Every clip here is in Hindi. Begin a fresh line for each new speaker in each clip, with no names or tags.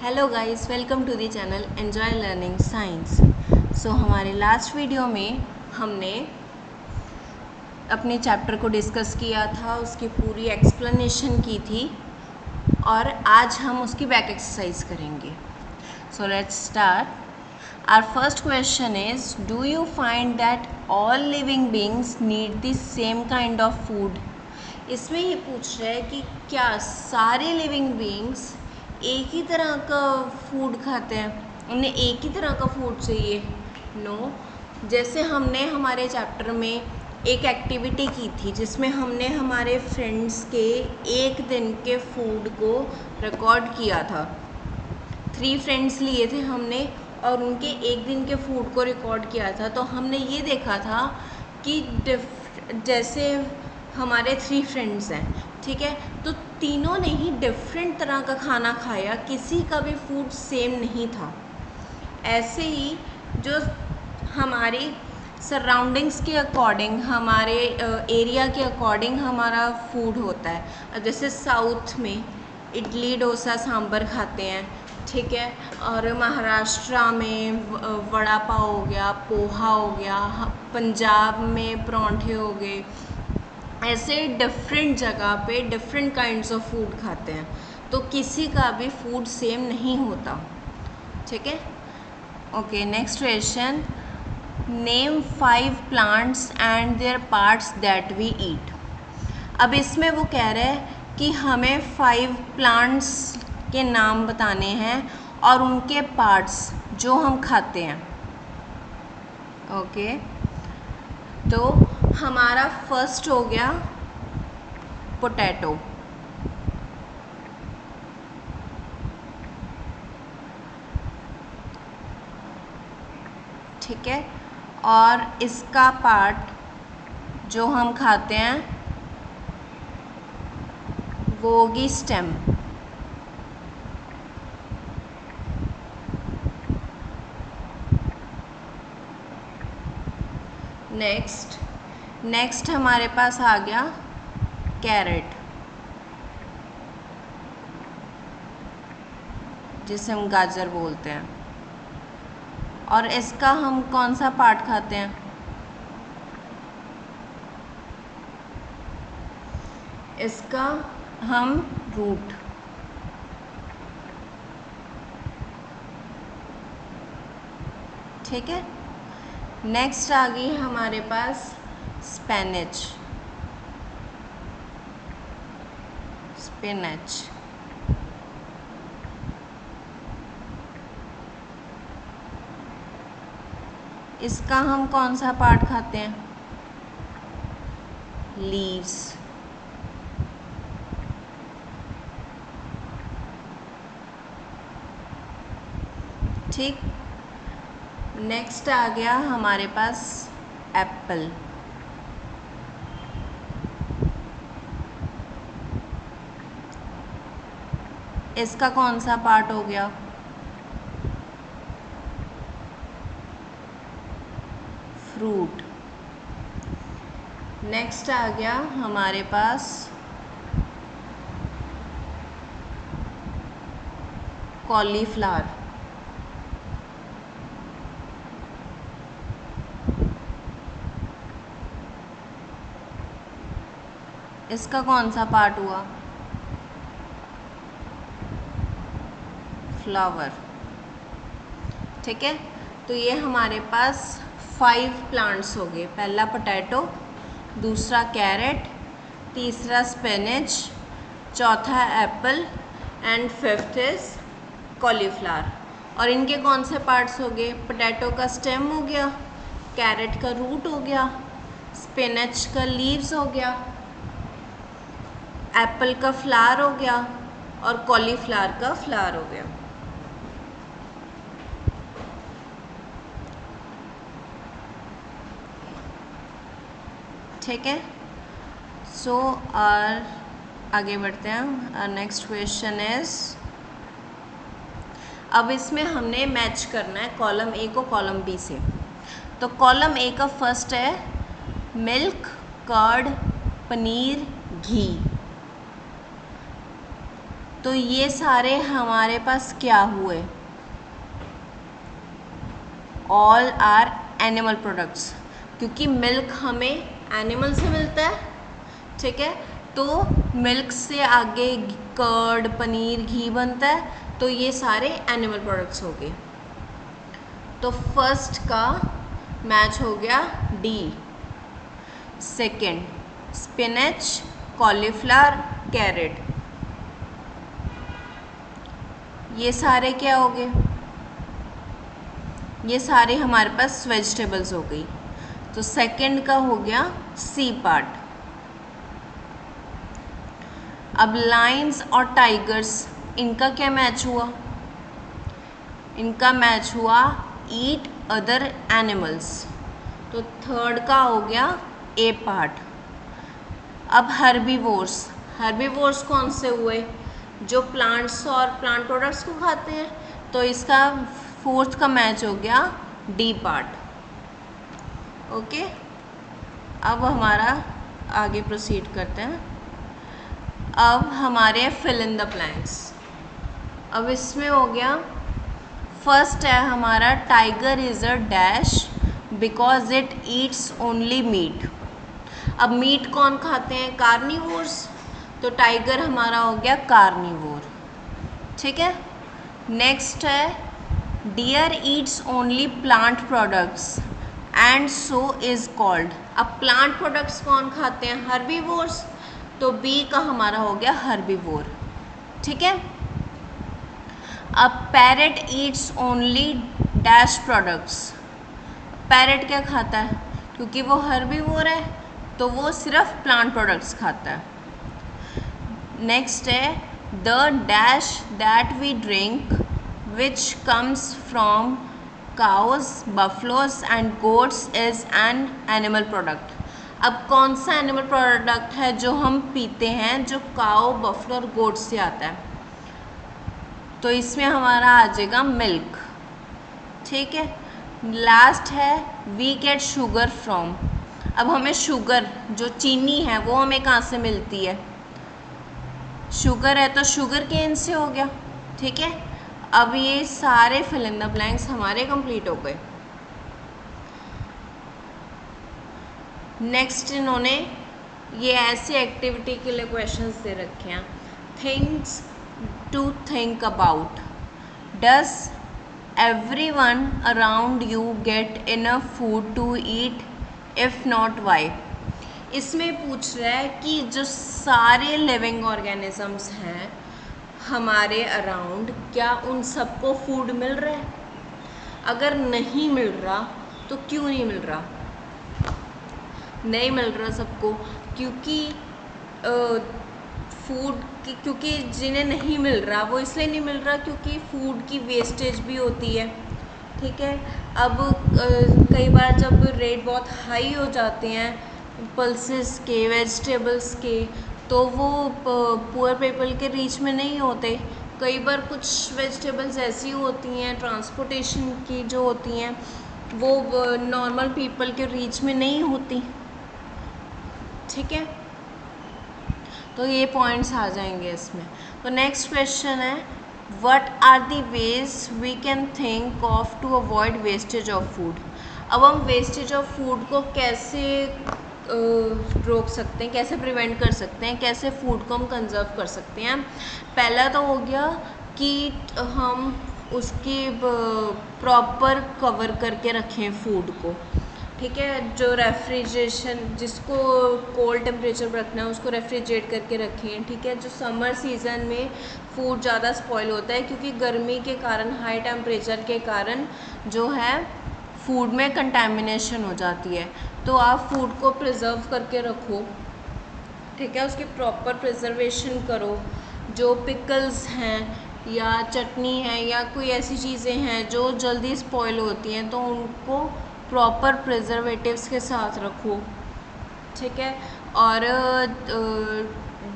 Hello guys, welcome to the channel enjoy learning science. So हमारे लास्ट वीडियो में हमने अपने चैप्टर को डिस्कस किया था, उसकी पूरी एक्सप्लेनेशन की थी और आज हम उसकी बैक एक्सरसाइज करेंगे। So let's start. Our first question is, do you find that all living beings need the same kind of food? इसमें ये पूछ रहा है कि क्या सारे लिविंग बीइंग्स एक ही तरह का फूड खाते हैं, उन्हें एक ही तरह का फूड चाहिए? नो। जैसे हमने हमारे चैप्टर में एक एक्टिविटी की थी जिसमें हमने हमारे फ्रेंड्स के एक दिन के फूड को रिकॉर्ड किया था। 3 फ्रेंड्स लिए थे हमने और उनके एक दिन के फूड को रिकॉर्ड किया था। तो हमने ये देखा था कि जैसे हमारे 3 फ्रेंड्स हैं, ठीक है, तो तीनों ने ही डिफरेंट तरह का खाना खाया, किसी का भी फूड सेम नहीं था। ऐसे ही जो हमारी सराउंडिंग्स के अकॉर्डिंग, हमारे एरिया के अकॉर्डिंग हमारा फूड होता है। जैसे साउथ में इडली डोसा सांभर खाते हैं, ठीक है, और महाराष्ट्र में वड़ा पाव हो गया, पोहा हो गया, पंजाब में परांठे हो गए। ऐसे डिफरेंट जगह पे डिफरेंट काइंड्स ऑफ फूड खाते हैं, तो किसी का भी फूड सेम नहीं होता, ठीक है। Okay, next question, name 5 plants and their parts that we eat. अब इसमें वो कह रहे हैं कि हमें 5 प्लांट्स के नाम बताने हैं और उनके पार्ट्स जो हम खाते हैं। ओके, तो हमारा फर्स्ट हो गया पोटैटो, ठीक है, और इसका पार्ट जो हम खाते हैं वो होगी स्टेम। नेक्स्ट हमारे पास आ गया कैरेट, जिसे हम गाजर बोलते हैं, और इसका हम कौन सा पार्ट खाते हैं? इसका हम रूट, ठीक है। नेक्स्ट आ गई हमारे पास स्पिनच, इसका हम कौन सा पार्ट खाते हैं? लीव्स, ठीक। नेक्स्ट आ गया हमारे पास एप्पल, इसका कौन सा पार्ट हो गया? फ्रूट। नेक्स्ट आ गया हमारे पास कॉलीफ्लावर, इसका कौन सा पार्ट हुआ? फ्लावर, ठीक है। तो ये हमारे पास 5 प्लांट्स हो गए। पहला पोटैटो, दूसरा कैरेट, तीसरा स्पिनच, चौथा Apple and 5th is cauliflower. और इनके कौन से पार्ट्स हो गए? पोटैटो का स्टेम हो गया, कैरेट का रूट हो गया, स्पिनच का लीव्स हो गया, एप्पल का फ्लावर हो गया और कॉलीफ्लावर का फ्लावर हो गया। ठीक है। सो और आगे बढ़ते हैं। नेक्स्ट क्वेश्चन इज, अब इसमें हमने मैच करना है कॉलम ए को कॉलम बी से। तो कॉलम ए का फर्स्ट है मिल्क, कर्ड, पनीर, घी। तो ये सारे हमारे पास क्या हुए, ऑल आर एनिमल प्रोडक्ट्स, क्योंकि मिल्क हमें एनिमल से मिलता है, ठीक है। तो मिल्क से आगे कर्ड, पनीर, घी बनता है, तो ये सारे एनिमल प्रोडक्ट्स हो गए। तो फर्स्ट का मैच हो गया D. Second spinach, cauliflower, carrot, ये सारे क्या हो गए, ये सारे हमारे पास वेजिटेबल्स हो गई। तो सेकंड का हो गया सी पार्ट। अब लायंस और टाइगर्स, इनका क्या मैच हुआ, इनका मैच हुआ ईट अदर एनिमल्स। तो थर्ड का हो गया ए पार्ट। अब हर्बीवोर्स, हर्बीवोर्स कौन से हुए, जो प्लांट्स और प्लांट प्रोडक्ट्स को खाते हैं, तो इसका फोर्थ का मैच हो गया डी पार्ट। ओके, अब हमारा आगे प्रोसीड करते हैं। अब हमारे फिल इन द ब्लैंक्स। अब इसमें हो गया, फर्स्ट है हमारा tiger is a dash because it eats only meat. अब मीट कौन खाते हैं, कार्निवोर्स, तो टाइगर हमारा हो गया कार्निवोर, ठीक है। नेक्स्ट है deer eats only plant products and so is called. अब प्लांट प्रोडक्ट्स कौन खाते हैं, हर्बीवोर्स, तो बी का हमारा हो गया हर्बीवोर, ठीक है। अब parrot Yeats only dash products, parrot क्या खाता है, क्योंकि वो हर्बीवोर है तो वो सिर्फ प्लांट प्रोडक्ट्स खाता है। नेक्स्ट है the dash that we drink which comes from cows, buffaloes and goats is an animal product. अब कौन सा एनिमल प्रोडक्ट है जो हम पीते हैं, जो काउ, बफलो और गोट से आता है, तो इसमें हमारा आ जाएगा मिल्क, ठीक है। लास्ट है वी गेट शुगर फ्रॉम। अब हमें शुगर, जो चीनी है, वो हमें कहाँ से मिलती है, शुगर है तो शुगर केन से हो गया, ठीक है। अब ये सारे फिल इन द ब्लैंक्स हमारे कंप्लीट हो गए। नेक्स्ट इन्होंने ये ऐसी एक्टिविटी के लिए क्वेश्चंस दे रखे हैं, things to think about, does everyone around you get enough food to eat, if not why। इसमें पूछ रहा है कि जो सारे लिविंग ऑर्गेनिजम्स हैं हमारे अराउंड, क्या उन सबको फूड मिल रहा है, अगर नहीं मिल रहा तो क्यों नहीं मिल रहा, नहीं मिल रहा सबको, क्योंकि फूड की, क्योंकि जिन्हें नहीं मिल रहा वो इसलिए नहीं मिल रहा क्योंकि फूड की वेस्टेज भी होती है, ठीक है। अब कई बार जब रेट बहुत हाई हो जाते हैं पल्सेस के, वेजिटेबल्स के, तो वो पुअर पीपल के रीच में नहीं होते। कई बार कुछ वेजिटेबल्स ऐसी होती हैं ट्रांसपोर्टेशन की जो होती हैं वो नॉर्मल पीपल के रीच में नहीं होती, ठीक है। तो ये पॉइंट्स आ जाएंगे इसमें। तो नेक्स्ट क्वेश्चन है what are the ways we can think of to avoid wastage of food. अब हम वेस्टेज ऑफ फूड को कैसे रोक सकते हैं, कैसे प्रिवेंट कर सकते हैं, कैसे फूड को हम कंजर्व कर सकते हैं। पहला तो हो गया कि हम उसकी प्रॉपर कवर करके रखें फूड को, ठीक है। जो रेफ्रिजरेशन, जिसको कोल्ड टेम्परेचर पर रखना है उसको रेफ्रिजरेट करके रखें, ठीक है। जो समर सीज़न में फूड ज़्यादा स्पॉइल होता है क्योंकि गर्मी के कारण, हाई टेम्परेचर के कारण जो है फूड में कंटेमिनेशन हो जाती है, तो आप फूड को प्रिजर्व करके रखो, ठीक है। उसकी प्रॉपर प्रिजर्वेशन करो। जो पिकल्स हैं या चटनी है या कोई ऐसी चीज़ें हैं जो जल्दी स्पॉइल होती हैं तो उनको प्रॉपर प्रिजर्वेटिव्स के साथ रखो, ठीक है। और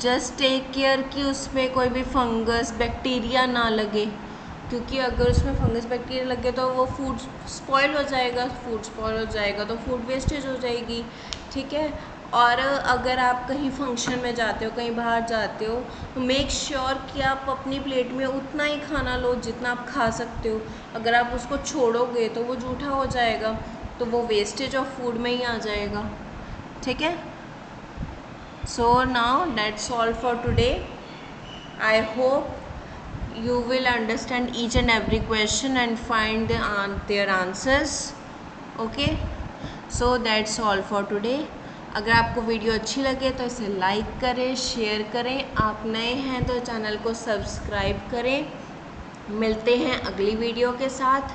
जस्ट टेक केयर कि उसमें कोई भी फंगस, बैक्टीरिया ना लगे, क्योंकि अगर उसमें फंगस, बैक्टीरिया लगे तो वो फूड स्पॉइल हो जाएगा, फूड स्पॉइल हो जाएगा तो फूड वेस्टेज हो जाएगी, ठीक है। और अगर आप कहीं फंक्शन में जाते हो, कहीं बाहर जाते हो, तो मेक श्योर कि आप अपनी प्लेट में उतना ही खाना लो जितना आप खा सकते हो। अगर आप उसको छोड़ोगे तो वो जूठा हो जाएगा, तो वो वेस्टेज ऑफ फूड में ही आ जाएगा। ठीक है। So now that's all for today. I hope you will understand each and every question and find their answers. Okay, so that's all for today. अगर आपको वीडियो अच्छी लगे तो इसे लाइक करें, शेयर करें। आप नए हैं तो चैनल को सब्सक्राइब करें। मिलते हैं अगली वीडियो के साथ।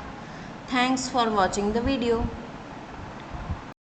Thanks for watching the video.